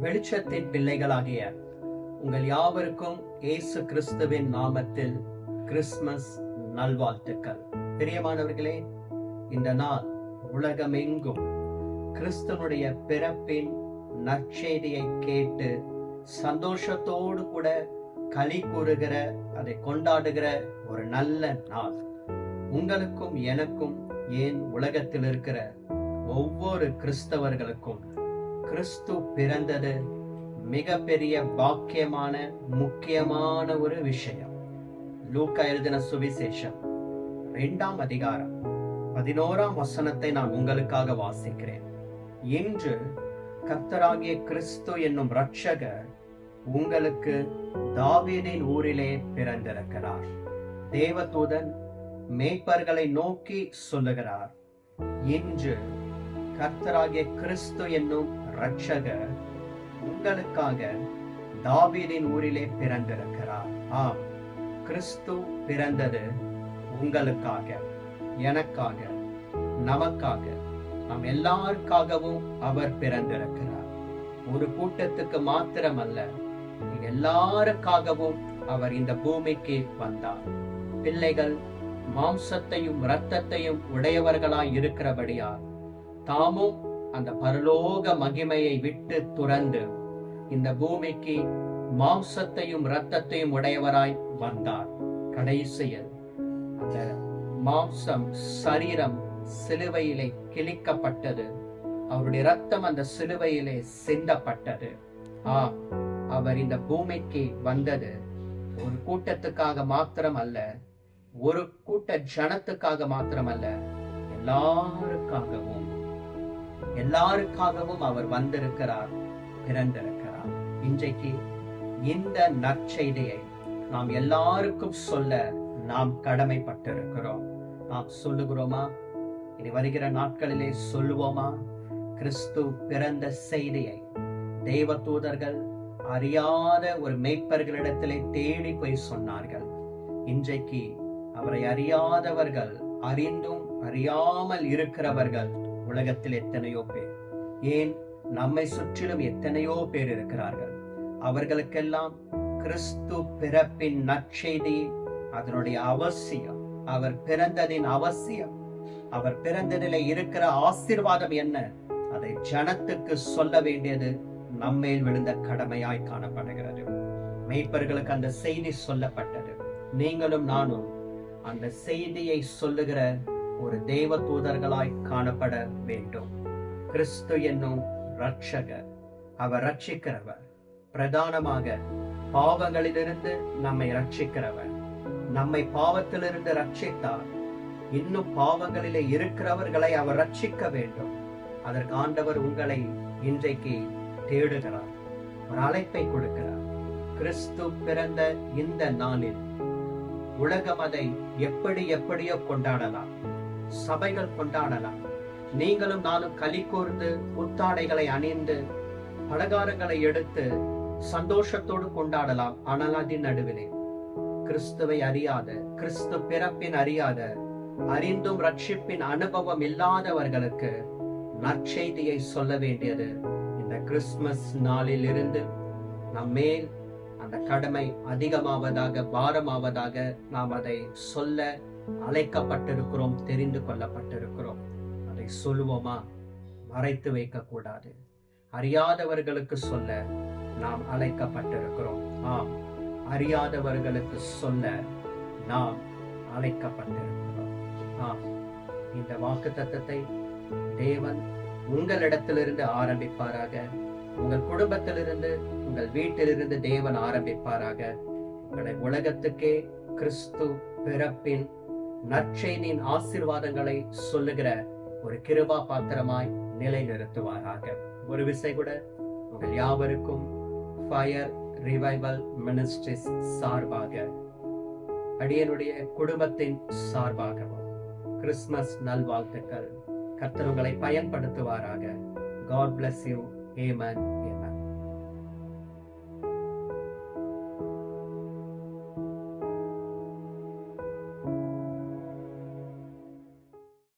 வெளிச்சத்தின் பிள்ளைகளாகிய உங்கள் யாவருக்கும் இயேசு கிறிஸ்துவின் நாமத்தில் கிறிஸ்துமஸ் நல்வாழ்த்துக்கள். பிரியமானவர்களே, இந்த நாள் உலகமெங்கும் கிறிஸ்துவனுடைய பிறப்பின் நற்செய்தியை கேட்டு சந்தோஷத்தோடு கூட களி கூறுகிற, அதை கொண்டாடுகிற ஒரு நல்ல நாள். உங்களுக்கும் எனக்கும், ஏன் உலகத்தில் இருக்கிற ஒவ்வொரு கிறிஸ்தவர்களுக்கும் கிறிஸ்து பிறந்தது மிகப்பெரிய பாக்கியமான முக்கியமான ஒரு விஷயம். லூக்கா எழுதின சுவிசேஷம் 2ஆம் அதிகாரம் 11ஆம் வசனத்தை நான் உங்களுக்காக வாசிக்கிறேன். இன்று கர்த்தராகிய கிறிஸ்து என்னும் இரட்சகர் உங்களுக்கு தாவீதின் ஊரிலே பிறந்திருக்கிறார். தேவதூதன் மேய்ப்பர்களை நோக்கி சொல்லுகிறார், இன்று கர்த்தராகிய கிறிஸ்து என்னும் இரட்சகர் உங்களுக்காக தாவீதின் ஊரிலே பிறந்திருக்கிறார். ஆம், கிறிஸ்து பிறந்தது உங்களுக்காக, எனக்காக, நமக்காக, நாம் எல்லாருக்காகவும் அவர் பிறந்திருக்கிறார். ஒரு கூட்டத்துக்கு மாத்திரமல்ல, எல்லாருக்காகவும் அவர் இந்த பூமிக்கு வந்தார். பிள்ளைகள் மாம்சத்தையும் இரத்தத்தையும் உடையவர்களாய் இருக்கிறபடியால் தாமும் அந்த பரலோக மகிமையை விட்டு துறந்து இந்த பூமிக்கு மாம்சத்தையும் இரத்தத்தையும் உடையவராய் வந்தார். கடைசியில் அந்த மாம்சம், சரீரம் சிலுவையிலே கிழிக்கப்பட்டது. அவருடைய இரத்தம் அந்த சிலுவையிலே சிந்தப்பட்டது. அவர் இந்த பூமிக்கு வந்தது ஒரு கூட்டத்துக்காக மாத்திரம் அல்ல, ஒரு கூட்ட ஜனத்துக்காக மாத்திரமல்ல, எல்லாருக்காகவும் அவர் வந்திருக்கிறார், பிறந்திருக்கிறார். இன்றைக்கு இந்த நற்செய்தியை நாம் எல்லாருக்கும் சொல்ல நாம் கடமைப்பட்டிருக்கிறோம். நாம் சொல்லுகிறோமா? இனி வருகிற நாட்களிலே சொல்லுவோமா? கிறிஸ்து பிறந்த செய்தியை தேவதூதர்கள் அறியாத ஒரு மேய்ப்பர்களிடத்திலே தேடி போய் சொன்னார்கள். இன்றைக்கு அவரை அறியாதவர்கள், அறிந்தும் அறியாமல் இருக்கிறவர்கள் உலகத்தில் எத்தனையோ பேர், ஏன் நம்மை சுற்றிலும் எத்தனையோ பேர் இருக்கிறார்கள். அவர்களுக்கெல்லாம் கிறிஸ்து பிறப்பின் நற்செய்தி, அதனுடைய அவசியம், அவர் பிறந்ததின் அவசியம், அவர் பிறந்ததிலே இருக்கிற ஆசீர்வாதம் என்ன, அதை ஜனத்துக்கு சொல்ல வேண்டியது நம்மேல் விழுந்த கடமையாய் காணப்படுகிறது. மேய்ப்பர்களுக்கு அந்த செய்தி சொல்லப்பட்டது. நீங்களும் நானும் அந்த செய்தியை சொல்லுகிற ஒரு தேவ தூதர்களாய் காணப்பட வேண்டும். கிறிஸ்து என்னும் இரட்சகர், அவர் ரட்சிக்கிறவர், பிரதானமாக பாவங்களிலிருந்து நம்மை ரட்சிக்கிறவர். நம்மை பாவத்திலிருந்து ரட்சித்தார், இன்னும் பாவங்களிலே இருக்கிறவர்களை அவர் ரட்சிக்க வேண்டும். அதற்கு ஆண்டவர் உங்களை இன்றைக்கு தேடுகிறார், ஒரு அழைப்பை கொடுக்கிறார். கிறிஸ்து பிறந்த இந்த நாளில் உலகம் அதை எப்படியோ கொண்டாடலாம், சபைகள் கொண்டாடலாம். நீங்களும் நானும் களி கூர்ந்து புத்தாடைகளை அணிந்து பலகாரங்களை எடுத்து சந்தோஷத்தோடு கொண்டாடலாம். ஆனால் அதன் நடுவிலே கிறிஸ்துவை அறியாத, கிறிஸ்து பிறப்பின் அறியாத, அறிந்தும் ரட்சிப்பின் அனுபவம் இல்லாதவர்களுக்கு நற்செய்தியை சொல்ல வேண்டியது இந்த கிறிஸ்துமஸ் நாளில் இருந்து நம்மேல் அந்த கடமை அதிகமாவதாக, பாரமாவதாக நாம் அதை சொல்ல அழைக்கப்பட்டிருக்கிறோம், தெரிந்து கொள்ளப்பட்டிருக்கிறோம். அதை சொல்லுவோமா? மறைத்து வைக்க கூடாது. அறியாதவர்களுக்கு சொல்ல நாம் அழைக்கப்பட்டிருக்கிறோம். ஆம், அறியாதவர்களுக்கு சொல்ல நாம் அழைக்கப்பட்டிருக்கிறோம். ஆம், இந்த வாக்குத்தத்தத்தை தேவன் உங்களிடத்திலிருந்து ஆரம்பிப்பாராக. உங்கள் குடும்பத்திலிருந்து, உங்கள் வீட்டிலிருந்து தேவன் ஆரம்பிப்பாராக. உங்களை உலகத்துக்கே கிறிஸ்து பிறப்பின் நற்செய்தியின் ஆசீர்வாதங்களை சொல்லுகிற ஒரு கிருபா பாத்திரமாய் நிலைநிறுத்துவாராக. ஒரு விசை கூட உங்கள் யாவருக்கும் ஃபயர் ரிவைவல் மினிஸ்ட்ரிஸ் சார்பாக, அடியனுடைய குடும்பத்தின் சார்பாகவும் கிறிஸ்துமஸ் நல்வாழ்த்துக்கள். கர்த்தர் உங்களை பயன்படுத்துவாராக. God bless you. Amen. Amen.